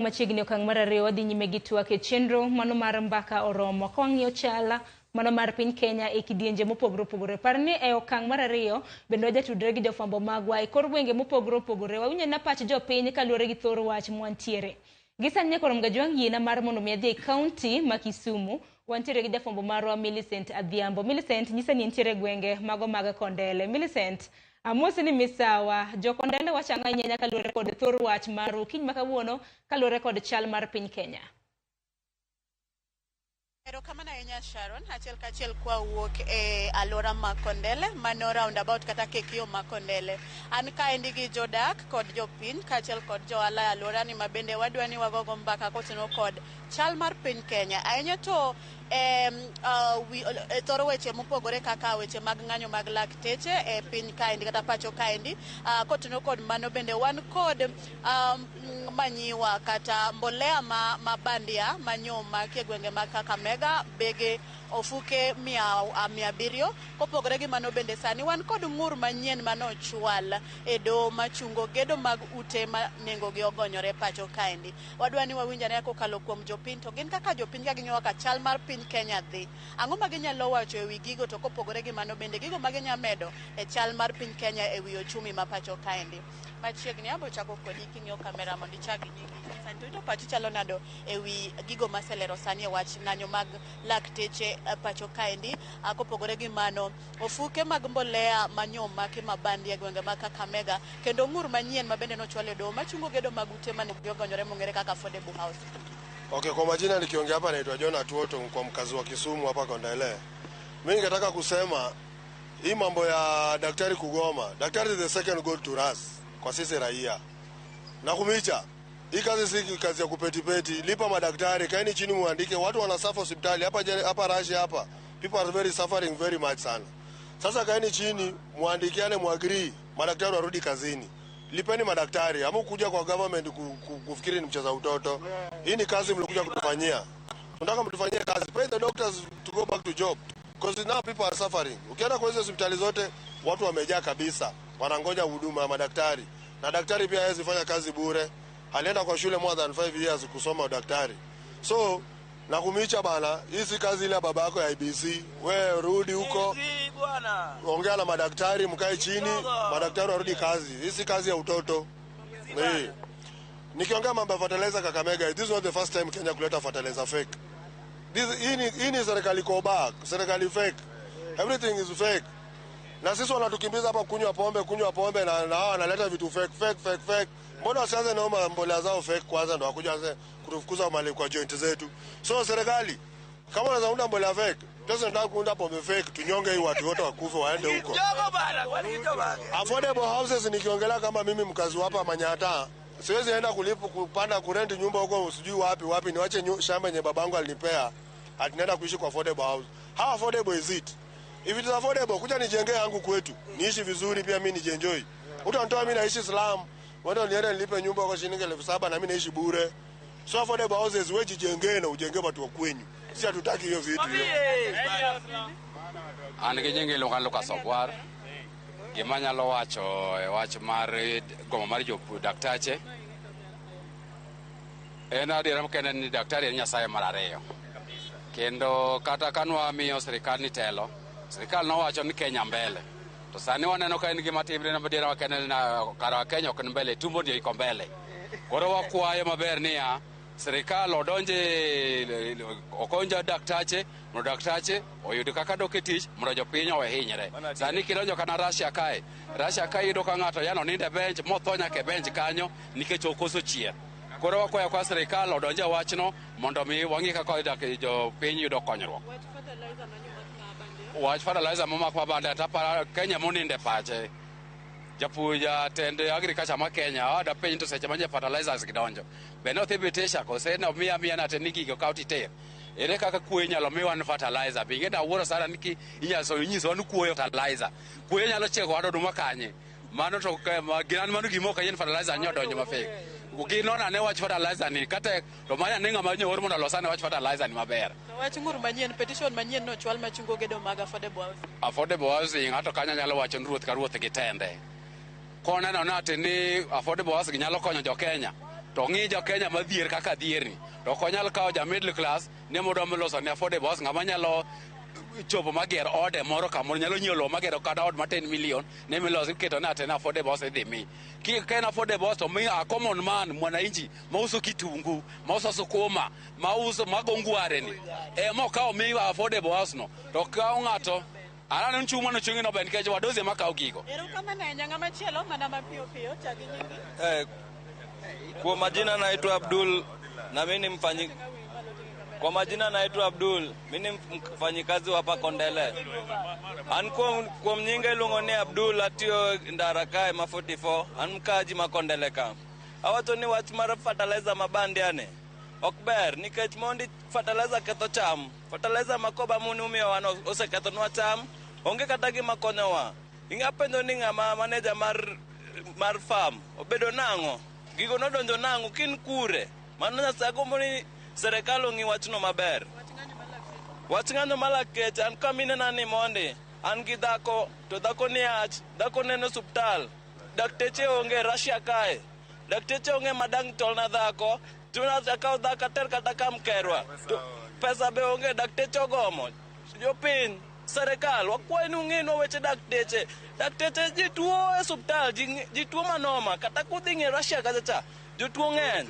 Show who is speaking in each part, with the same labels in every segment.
Speaker 1: Machiegni okang' mar ariyo wadhi nyime gi twak e chenro mano mar mbaka oromo ka wang'iyo chala mano mar piny Kenya e kidienje mopogore opogore. Par ni e okang' mar ariyo bende wajatudre gi jofwambo magwa e kor gwenge mopogore opogore. Wawinjo na pach jopiny kaluwore gi thor wach mwantiere. Gisani korom ga jwang' yiena mar mondo mi adhi e kaunti ma Kisumu. Wantiere gi jafwambo marwa Millicent Adhiambo. Millicent, nyisa ni entiere gwenge mago mag Kondele. Millicent, amosi ni misawa, jokondele wachanga nyenya kaluwore kod thor wach maru kiny makawuono kaluwore kod chal mar piny Kenya.
Speaker 2: Erokamano ahinya Sharon, achiel kachiel kwa wuok e alwora ma Kondele, mano roundabout kata kekio ma Kondele. An kaendi gi jodak kod jopiny kachiel kod johala e alwora ni mabende wadwa ni wagogo mbaka kotenore kod chal mar piny Kenya. Ahinya to thoro weche mopogore kaka weche mag ng'anyo mag lakteche e piny kaendi kata pacho kaendi. Kotenore kod mano bende wan kod manyiwa kata mbolea ma bandia manyom ma gwenge mag Kakamega, Bege, Ofuke 700. Kopogore gi mano bende sani wan kod ng'ur manyien manochwal e doho machungo gedo mag ute ma nengo gi ogonyore pacho kaendi. Wadwa ni wawinjane kokalo kuom jopiny, to gin kaka jopiny ka ging'iyo kaka chal mar piny Kenya dhi. Ang'o ma ginyalo wacho e wi gigo, to kopogore gi mano bende gigo ma ginya medo e chal mar piny Kenya e wi ochumi ma pacho kaendi. Machiegni abo chako kodi king'iyo kamera mondo ichak nyingi. Sani to pachi chalo nado e wi gigo maselero sani e wach ng'anyo mag lakteche pacho kaendi. Kopogore gi mano, ofuke mag mbolea manyom make mabandi e gwenge mag Kakamega, kendo ng'ur manyien ma bende nochwal e doho machungo gedo mag ute mane ogonyore mong'ere kaka affordable house.
Speaker 3: Okay, kwa majina nikiongea hapa naitwa John Atuoto, kwa mkazi wa Kisumu hapa Kondele. Mimi ningetaka kusema hii mambo ya daktari kugoma. Daktari is the second god to us kwa sisi raia. Na kumicha, hii kazi si kazi ya kupetipeti. Lipa madaktari, kaeni chini muandike. Watu wanasafa hospitali hapa Russia hapa. People are very suffering very much sana. Sasa kaeni chini muandikiane, muagree, madaktari warudi kazini. Lipeni madaktari, hamu kuja kwa government kufikiri ni mcheza utoto. Hii ni kazi mlikuja kutufanyia. Tunataka mtufanyie kazi. Pay the doctors to go back to job. Because now people are suffering. Ukienda kwa hizo hospitali zote, watu wamejaa kabisa. Wanangoja huduma ya madaktari. Na daktari pia hawezi fanya kazi bure. Alienda kwa shule more than 5 years kusoma udaktari. So, nakumicha bana, hii si kazi ile ya baba yako ya IBC. We rudi huko. Ongea na madaktari, mkae chini, madaktari warudi kazi. Hii si kazi ya utoto. Nikiongea mambo ya fertilizer Kakamega, this is not the first time Kenya kuleta fertilizer fake. Hii ni serikali koba, serikali fake. Everything is fake. Na sisi wanatukimbiza hapa kunywa pombe na hao wanaleta vitu fake. Mbona wasianze na mbolea zao fake kwanza ndo wakuja kutufukuza mali kwa joint zetu. So serikali, kama unaweza unda mbolea fake, sasa nataka kuunda pombe fake, tunyonge hii watu wote wakufe waende huko. Affordable houses nikiongelea kama mimi mkazi hapa Manyata, siwezi enda kupanda kurenti nyumba huko usijui wapi niwache shamba yenye babangu alinipea ati naenda kuishi kwa affordable house. How affordable is it? If it is affordable, kuja nijengee yangu kwetu. Niishi vizuri pia mimi nijienjoy. Utanitoa mimi naishi slum, wao niende nilipe nyumba kwa shilingi 7,000 na mimi naishi bure. So affordable houses wewe jijengee na ujengee watu wa kwenyu. Sisi hatutaki hiyo vitu hiyo.
Speaker 4: Anigejenge lokalo kasogwar. Gimanya lo wach mar goma mar daktache. Adiera mkene ni daktari en Nyasaye mar ariyo. Kendo kata kanwa miyo sirikal ni telo, sirikal nowacho ni Kenya mbele. To sani waneno ka en gima timre na madiera wakene na kara Kenya ok mbele, tumbo ndio iko mbele. Koro wakwayo maber niya sirikal odonje okonja daktache, no daktache oyud kaka doketich mondo jopiny owe hinyre. Sani kidonjo kana Russia kae yudo ka ng'ato yano ninde bench mothonya ke bench kanyo nikech okoso chier. Koro wakwayo kwa sirikal odonje wachno mondo mi wang'i kaka jopiny yudo konyruok. Wach fertilizer momak mabande tapa Kenya moninde pache. Japuja tende agriculture ma Kenya ada piny to seche manye fertilizers gidonjo. Beno thibitisha kose no mia na teniki go county ter. Ere kaka kuo nyalo miwa ni fertilizer. Binge da wuoro sana niki inyiso ni kuo fertilizer. Kuo nyalo chego ado duma kanye. Mano to ginan mano gimoka yen fertilizer nyodonjo mafek. Ukinona ne wach fertilizer ni kata to manya ninga manyo wor mondo losane wach fertilizer ni maber.
Speaker 2: Wach ngur manyien petition manyien no chwal machungo gedo mag affordable house.
Speaker 4: Affordable housing ato kanya nyalo wacho ruoth ka ruoth gitende. Koneno nati ni affordable house nyalo konyo jo Kenya. To to ng'i jo Kenya madhier kaka dhierni to konyal kawo ja middle class ne modo meloso ne affordable house ng'ama nyalo chopo mager ode moro kamoro nyalo nyiewo magero kata od ma 10 million ne miloso keto na tena affordable house idhi mi ken affordable house to mi a common man mwananchi mauso kitungu mauso sukuma mauso magongware ni mo kawo mi affordable house no to kawo ng'ato Arana nchuma no chungi no ben keje wadozi makao gigo.
Speaker 2: Ero kama na nyanga machielo mana mapio pio chagi nyingi.
Speaker 5: Kwa majina naitwa Abdul na mimi ni mfanyi. Kwa majina naitwa Abdul, mimi ni mfanyikazi hapa Kondele. Kwa mnyinga ilungoni Abdul atio ndarakae ma 44 anmkaji makondele ka. Awato ni watu mara fertilizer mabandi ane. Okber nikech mondi fertilizer ketho cham. Fertilizer makoba muni umio wano ose ketho nwa cham. Onge kata gima konyowa. Ingapendo ni ng'ama manager mar farm obedo nango. Gigo nodonjo nango kin kure. Mano nyasago moni serikal ongi wachno maber. Wach ng'anyo malakech an kamine nani mondi. An gi dhako to dhako ni ach. Dhako neno suptal. Dakteche onge Russia kae. Dakteche onge madang tol na dhako. Tuna zakao dhaka ter kata kam kerwa. Pesa be onge dakteche ogomo. Jopiny serikal wakwaye nung'ino weche dakteche. Dakteche ji tuo e suptal, ji tuo manoma, kata kudhi ng'e Russia kacha jotuo ng'eny.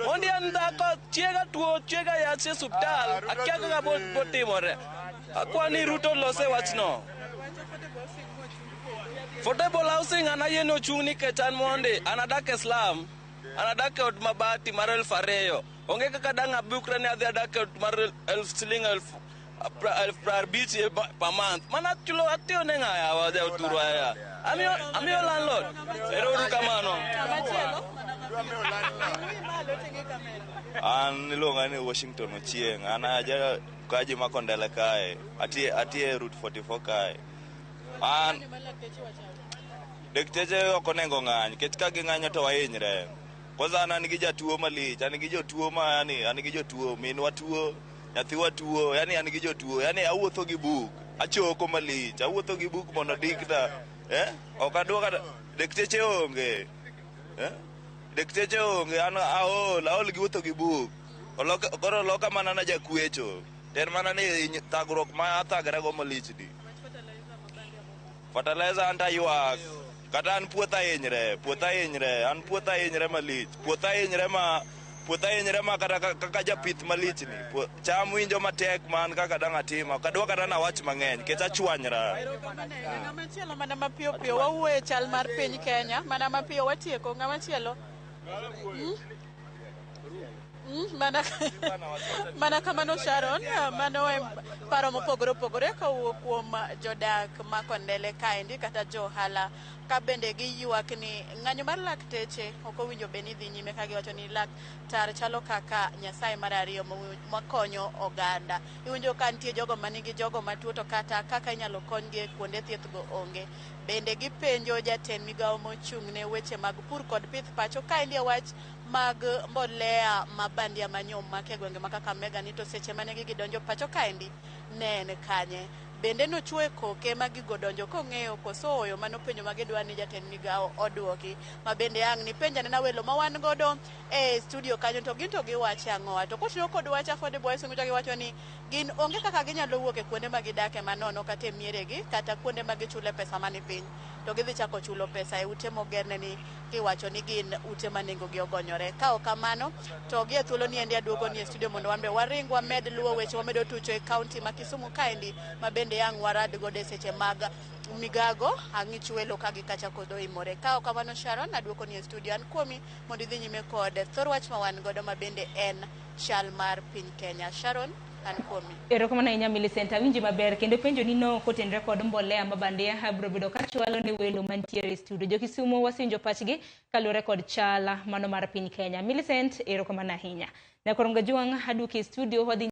Speaker 5: Mondi an dhako chiega yach e suptal, akia kaka botimore. Akwani Ruto lose wachno. Affordable housing anayeno ochung' nikech an mondi, anadak e slum, anadak e od mabati mar 2,000. Onge kaka dang' abukra ni adhi adak e od mar siling 50 per month. Mana chulo atio ne ng'aya wade uturo aya. Amio landlord. Ero uru kamano. An nilonga ni Washington Ochieng. Ana aja kaji makondele kae. Atie route 44 kae. An dekteje okonengo ng'any. Kech ka ging'anyo to wahinyre. Kwanza ana nigi jatuo malich. An gi jotuo ma yani an gi jotuo minwa tuo. Nyathiwa tuo, yani an gi jotuo, yani awuotho gi buk, achoko malich, awuotho gi buk mondo dikta, ok adwa dekteche onge, dekteche onge, an aol gi wuotho gi buk, koro loka mana na jakwecho, ter mana ni thagruok ma athagra go malich di. Fertilizer anta ywak, kata an puotha hinyre, an puotha hinyre malich, puotha hinyre ma kaka japith malich ni. Cham winjo matek man kaka dang' atima. Kadwa kata na wach mang'eny, kech achwanyra.
Speaker 2: Ng'ama chielo mana mapio pio wawuoye chal mar piny Kenya, mana mapio watieko ng'ama chielo. Mana kamano Sharon, mano paro mopogore opogore kawuok kuom jodak ma Kondele kaendi kata johala ka bende giywak ni ng'anyo mar lakteche ok owinjo beni dhi nyime ka giwacho ni laktar chalo kaka Nyasaye mar ariyo makonyo oganda. Iwinjo ka nitie jogo manigi jogo matuo to kata kaka inyalo konygi kuonde thieth go onge. Bende gipenjo jatend migawo mochung' ne weche mag pur kod pith pacho kaendi wach mag mbolea mabandia manyom make gwenge ma Kakamega ni to seche manegi gidonjo pacho kaendi ne en kanye. Bende no chwe koke magigo donjo kong'eyo koso oyo manopenjo magidwa ni jatend migawo odwoki. Ma bende ang' ni penjane na welo ma wan godo e studio kanyo to ginto giwache ang'owa. To kotino kod wach affordable housing to giwacho ni gin onge kaka ginyalo wuok e kuonde magidake manono kata e mieregi kata kuonde magichule pesa mani piny. To gidhi chako chulo pesa e ute mogerne ni kiwacho ni gin ute manengo gi ogonyore. Ka ok kamano to gie thuolo ni endi aduogo ni e studio mondo wambe waring wamed luwo weche wamedo tucho e county ma Kisumu kaendi ma bende yang warad gode seche mag migago ang'ich welo ka gikacha kodo imore. Ka ok kamano Sharon aduoko ni e studio an kuomi mondo idhi nyime kod thor wach ma wan godo ma bende en chal mar piny Kenya. Sharon
Speaker 1: erokamano ahinya Millicent, awinji maber kendo penjo ni no kotenre kod mbolea mabandia abro bedo ka chwalo ne welo mantiere e studio jo Kisumu wasinjo pachgi kaluwore kod chala mano mar piny Kenya. Millicent, erokamano ahinya. Na koronga juang aduki studio wadhi